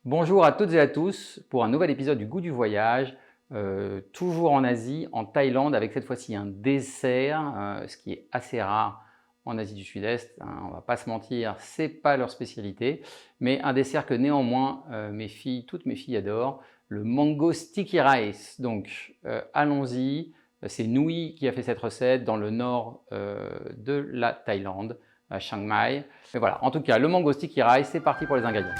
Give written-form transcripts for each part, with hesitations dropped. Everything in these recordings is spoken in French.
Bonjour à toutes et à tous pour un nouvel épisode du Goût du voyage, toujours en Asie, en Thaïlande, avec cette fois-ci un dessert, ce qui est assez rare en Asie du Sud-Est, hein, on ne va pas se mentir, c'est pas leur spécialité, mais un dessert que néanmoins toutes mes filles adorent, le mango sticky rice. Donc allons-y, c'est Nui qui a fait cette recette dans le nord de la Thaïlande, à Chiang Mai. Mais voilà, en tout cas, le mango sticky rice, c'est parti pour les ingrédients.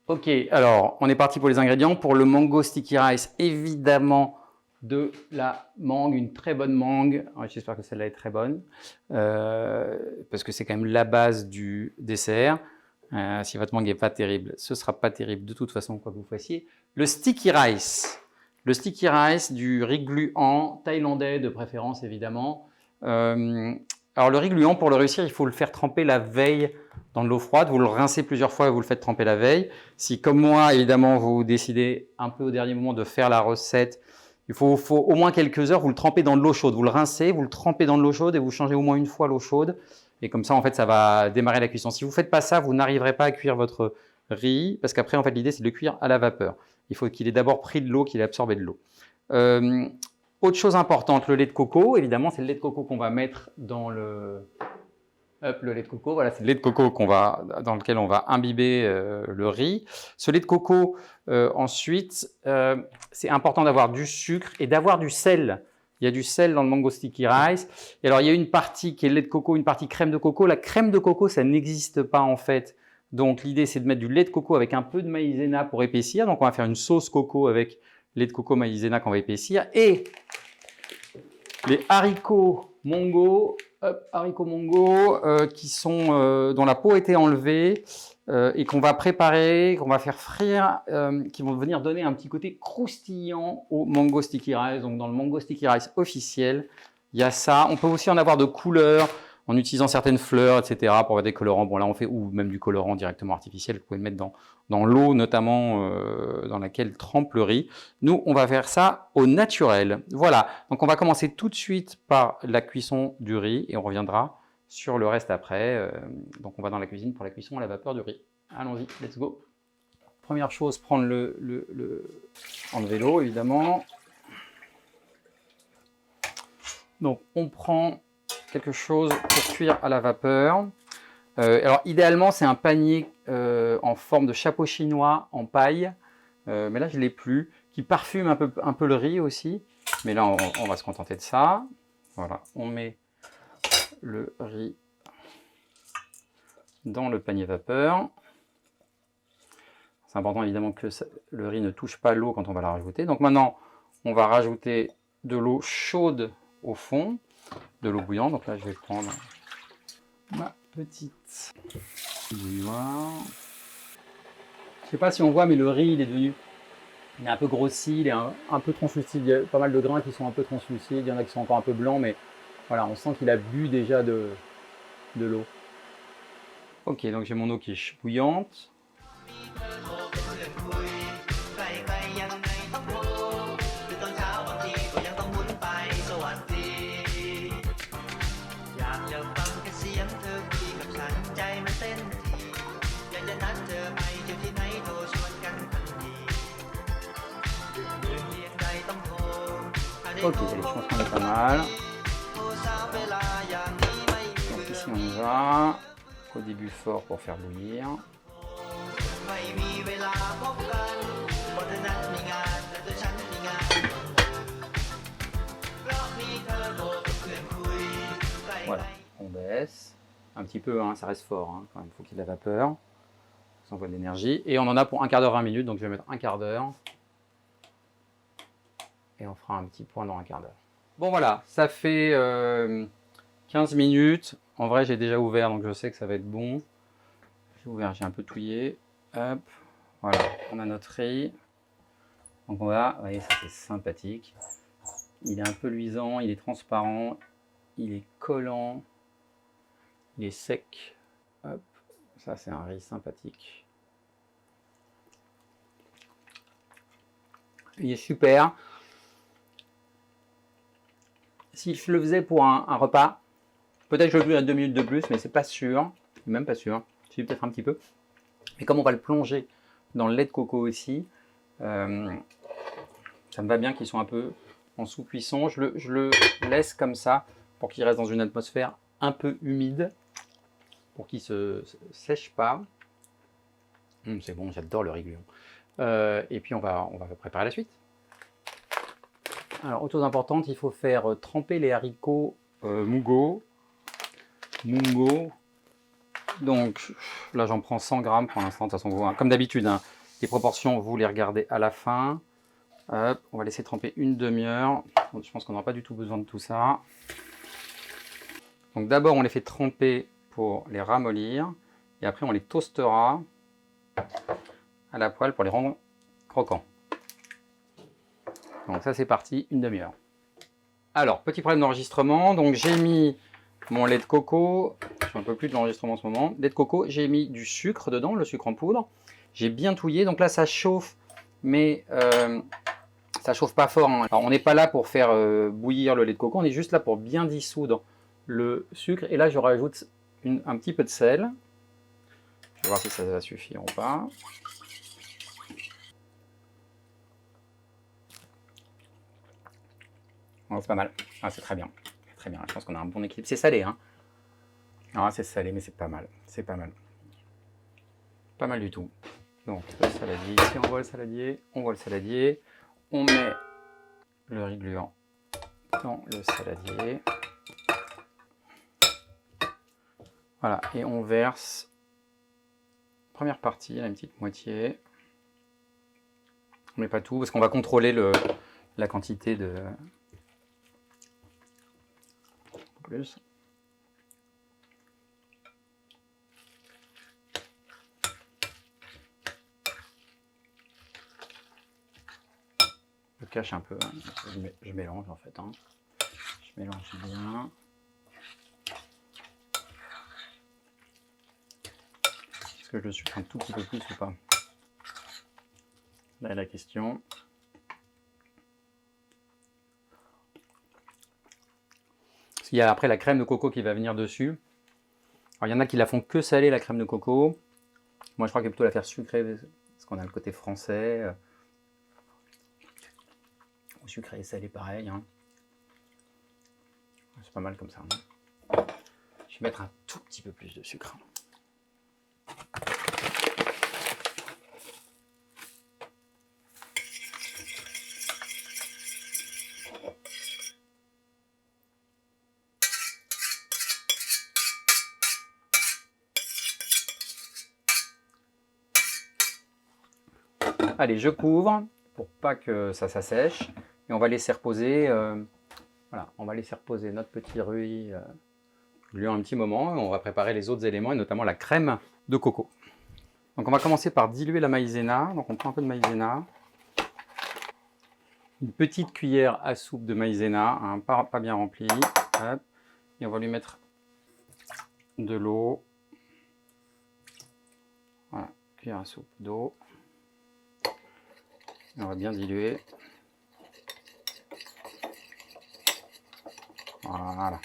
Ok, alors on est parti pour les ingrédients. Pour le mango sticky rice, évidemment de la mangue, une très bonne mangue. J'espère que celle-là est très bonne, parce que c'est quand même la base du dessert. Si votre mangue n'est pas terrible, ce ne sera pas terrible de toute façon, quoi que vous fassiez. Le sticky rice du riz gluant, thaïlandais de préférence évidemment. Alors le riz gluant, pour le réussir, il faut le faire tremper la veille dans de l'eau froide. Vous le rincez plusieurs fois et vous le faites tremper la veille. Si, comme moi, évidemment, vous décidez un peu au dernier moment de faire la recette, il faut au moins quelques heures, vous le trempez dans de l'eau chaude. Vous le rincez, vous le trempez dans de l'eau chaude et vous changez au moins une fois l'eau chaude. Et comme ça, en fait, ça va démarrer la cuisson. Si vous ne faites pas ça, vous n'arriverez pas à cuire votre riz, parce qu'après, en fait, l'idée, c'est de le cuire à la vapeur. Il faut qu'il ait d'abord pris de l'eau, qu'il ait absorbé de l'eau. Autre chose importante, le lait de coco. Évidemment, c'est le lait de coco qu'on va mettre dans le lait de coco. Voilà, c'est le lait de coco dans lequel on va imbiber le riz. Ce lait de coco, ensuite, c'est important d'avoir du sucre et d'avoir du sel. Il y a du sel dans le mango sticky rice. Et alors, il y a une partie qui est lait de coco, une partie crème de coco. La crème de coco, ça n'existe pas en fait. Donc, l'idée, c'est de mettre du lait de coco avec un peu de maïzena pour épaissir. Donc, on va faire une sauce coco avec lait de coco maïzena qu'on va épaissir. Et les haricots mongo, qui sont, dont la peau a été enlevée et qu'on va préparer, qu'on va faire frire, qui vont venir donner un petit côté croustillant au mango sticky rice. Donc dans le mango sticky rice officiel, il y a ça. On peut aussi en avoir de couleurs en utilisant certaines fleurs, etc. pour avoir des colorants. Bon là on fait, ou même du colorant directement artificiel, vous pouvez le mettre dans l'eau notamment dans laquelle trempe le riz. Nous, on va faire ça au naturel. Voilà, donc on va commencer tout de suite par la cuisson du riz et on reviendra sur le reste après. Donc on va dans la cuisine pour la cuisson à la vapeur du riz. Allons-y, let's go. Première chose, prendre enlever l'eau évidemment. Donc on prend quelque chose pour cuire à la vapeur. Alors idéalement c'est un panier en forme de chapeau chinois en paille, mais là je ne l'ai plus, qui parfume un peu le riz aussi, mais là on va se contenter de ça. Voilà, on met le riz dans le panier vapeur. C'est important évidemment que le riz ne touche pas l'eau quand on va la rajouter. Donc maintenant on va rajouter de l'eau chaude au fond, de l'eau bouillante. Donc là je vais prendre ma petite bouilloire. Je ne sais pas si on voit, mais le riz il est un peu grossi, il est un peu translucide. Il y a pas mal de grains qui sont un peu translucides, il y en a qui sont encore un peu blancs, mais voilà, on sent qu'il a bu déjà de l'eau. Ok, donc j'ai mon eau qui est bouillante. Ok, allez, je pense qu'on est pas mal. Donc ici on y va. Au début fort pour faire bouillir. Voilà, on baisse. Un petit peu, hein, ça reste fort, hein, quand même, il faut qu'il y ait de la vapeur. Ça envoie de l'énergie. Et on en a pour un quart d'heure, 20 minutes, donc je vais mettre un quart d'heure. Et on fera un petit point dans un quart d'heure. Bon voilà, ça fait 15 minutes. En vrai, j'ai déjà ouvert, donc je sais que ça va être bon. J'ai ouvert, j'ai un peu touillé. Hop, voilà, on a notre riz. Donc on va, vous voyez, ça c'est sympathique. Il est un peu luisant, il est transparent, il est collant, il est sec. Hop, ça c'est un riz sympathique. Il est super. Si je le faisais pour un repas, peut-être que je le fais à 2 minutes de plus, mais c'est pas sûr. Même pas sûr. Si, peut-être un petit peu. Mais comme on va le plonger dans le lait de coco aussi, ça me va bien qu'ils soient un peu en sous-cuisson. Je le laisse comme ça pour qu'il reste dans une atmosphère un peu humide, pour qu'il ne se sèche pas. C'est bon, j'adore le riz gluant. Et puis on va préparer la suite. Alors, autre chose importante, il faut faire tremper les haricots mungo. Donc là, j'en prends 100 grammes pour l'instant. De toute façon, comme d'habitude, hein, les proportions, vous les regardez à la fin. Hop, on va laisser tremper une demi-heure. Je pense qu'on n'aura pas du tout besoin de tout ça. Donc d'abord, on les fait tremper pour les ramollir. Et après, on les toastera à la poêle pour les rendre croquants. Donc ça, c'est parti, une demi-heure. Alors, petit problème d'enregistrement. Donc j'ai mis mon lait de coco. Je suis un peu plus de l'enregistrement en ce moment. Lait de coco, j'ai mis du sucre dedans, le sucre en poudre. J'ai bien touillé. Donc là, ça chauffe, mais ça chauffe pas fort. Hein. Alors, on n'est pas là pour faire bouillir le lait de coco. On est juste là pour bien dissoudre le sucre. Et là, je rajoute un petit peu de sel. Je vais voir si ça va suffire ou pas. Oh, c'est pas mal. Ah, c'est très bien. Très bien. Je pense qu'on a un bon équilibre. C'est salé, hein. Ah, c'est salé, mais c'est pas mal. C'est pas mal. Pas mal du tout. Donc, le saladier. Ici, on voit le saladier. On voit le saladier. On met le riz gluant dans le saladier. Voilà. Et on verse première partie, la petite moitié. On met pas tout parce qu'on va contrôler la quantité de plus. Je cache un peu, hein. Je mélange en fait. Hein. Je mélange bien. Est-ce que je le sucre un tout petit peu plus ou pas? Là est la question. Parce qu'il y a après la crème de coco qui va venir dessus. Alors il y en a qui la font que salée, la crème de coco. Moi je crois qu'il faut plutôt la faire sucrée parce qu'on a le côté français. Ou sucré et salé pareil. Hein. C'est pas mal comme ça. Hein. Je vais mettre un tout petit peu plus de sucre. Allez, je couvre pour pas que ça s'assèche et on va laisser reposer. Voilà, on va laisser reposer notre petit riz gluant un petit moment. Et on va préparer les autres éléments et notamment la crème de coco. Donc on va commencer par diluer la maïzena. Donc on prend un peu de maïzena, une petite cuillère à soupe de maïzena, hein, pas bien remplie. Hop. Et on va lui mettre de l'eau. Voilà, cuillère à soupe d'eau. On va bien diluer. Voilà.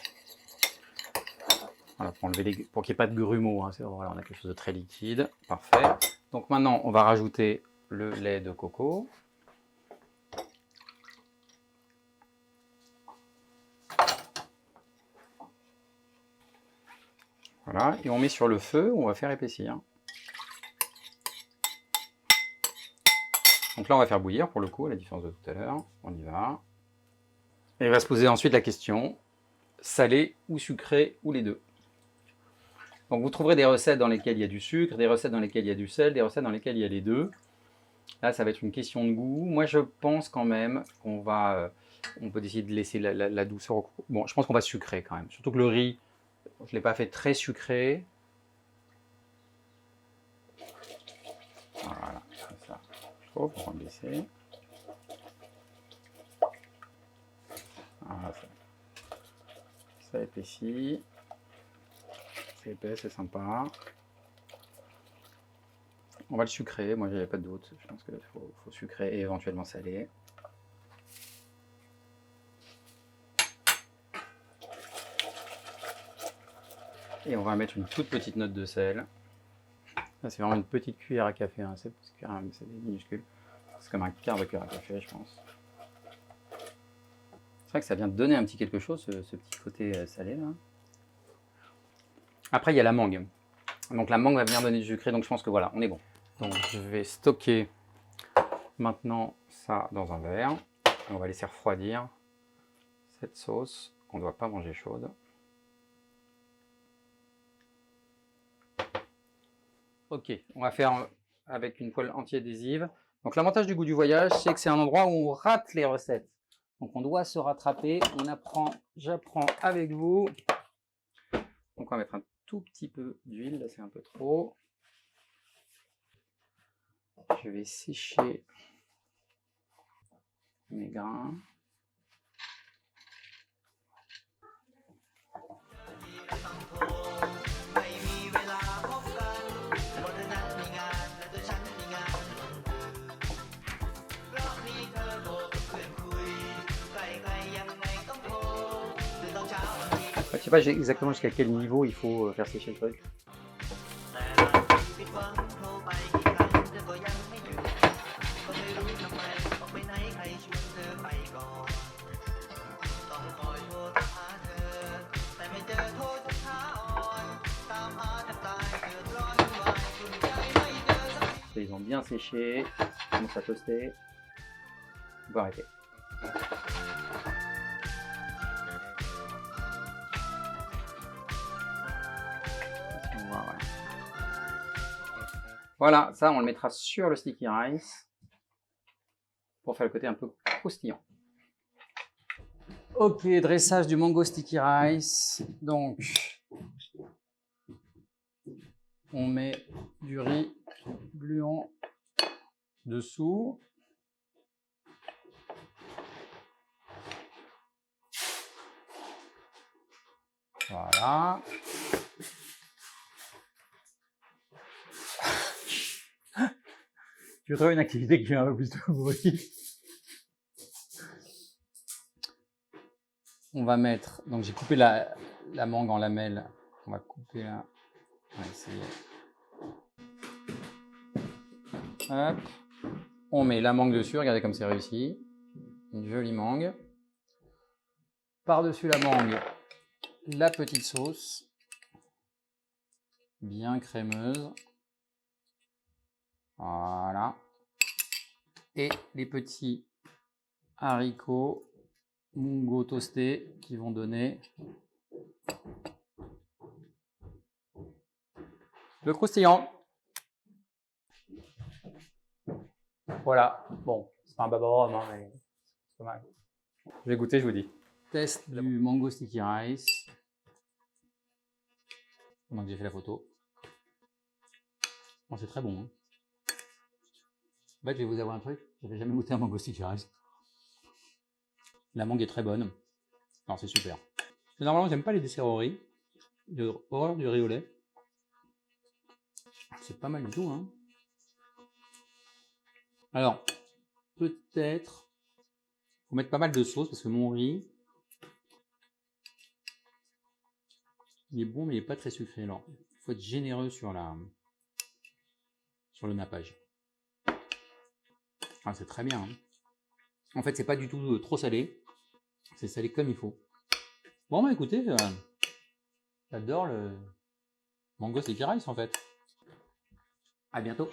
Voilà, pour qu'il n'y ait pas de grumeaux. Hein. Voilà, on a quelque chose de très liquide. Parfait. Donc maintenant, on va rajouter le lait de coco. Voilà, et on met sur le feu, on va faire épaissir. Donc là, on va faire bouillir pour le coup, à la différence de tout à l'heure. On y va. Et il va se poser ensuite la question, salé ou sucré ou les deux. Donc vous trouverez des recettes dans lesquelles il y a du sucre, des recettes dans lesquelles il y a du sel, des recettes dans lesquelles il y a les deux. Là, ça va être une question de goût. Moi, je pense quand même qu'on va... on peut essayer de laisser la douceur au coco. Bon, je pense qu'on va sucrer quand même. Surtout que le riz, je ne l'ai pas fait très sucré. Voilà, comme ça. Pour le baisser. Voilà, ça épaissit. C'est épais, c'est sympa. On va le sucrer, moi j'avais pas de doute. Je pense qu'il faut sucrer et éventuellement saler. Et on va mettre une toute petite note de sel. Ça c'est vraiment une petite cuillère à café, hein. C'est minuscule. C'est comme un quart de cuillère à café, je pense. C'est vrai que ça vient de donner un petit quelque chose, ce petit côté salé là. Après il y a la mangue. Donc la mangue va venir donner du sucré, donc je pense que voilà, on est bon. Donc je vais stocker maintenant ça dans un verre. On va laisser refroidir cette sauce qu'on ne doit pas manger chaude. Ok, on va faire avec une poêle anti-adhésive. Donc l'avantage du goût du voyage, c'est que c'est un endroit où on rate les recettes. Donc on doit se rattraper, j'apprends avec vous. Donc on va mettre un tout petit peu d'huile, là c'est un peu trop. Je vais sécher mes grains. Je sais pas exactement jusqu'à quel niveau il faut faire sécher le truc. Ils ont bien séché, ils commencent à toaster. On peut arrêter. Voilà, ça on le mettra sur le sticky rice pour faire le côté un peu croustillant. Ok, dressage du mango sticky rice. Donc, on met du riz gluant dessous. Voilà. Je trouve une activité qui fait un peu plus de bruit. On va mettre, donc j'ai coupé la mangue en lamelles. On va couper là. On va essayer. Hop. On met la mangue dessus, regardez comme c'est réussi. Une jolie mangue. Par-dessus la mangue, la petite sauce. Bien crémeuse. Voilà. Et les petits haricots mungo toastés qui vont donner le croustillant. Voilà. Bon, c'est pas un babarum, hein, mais c'est pas mal. Je vais goûter, je vous dis. Test du mango sticky rice. Pendant que j'ai fait la photo. Bon, c'est très bon. Hein. En fait, je vais vous avouer un truc. J'avais jamais goûté un mango sticky rice. La mangue est très bonne. Alors, c'est super. Normalement, j'aime pas les desserts au riz. J'ai horreur du riz au lait. C'est pas mal du tout, hein. Alors, peut-être, faut mettre pas mal de sauce parce que mon riz, il est bon, mais il est pas très sucré. Alors, il faut être généreux sur le nappage. Ah, c'est très bien. Hein. En fait, c'est pas du tout trop salé. C'est salé comme il faut. Bon, bah écoutez, j'adore le mango sticky rice en fait. À bientôt.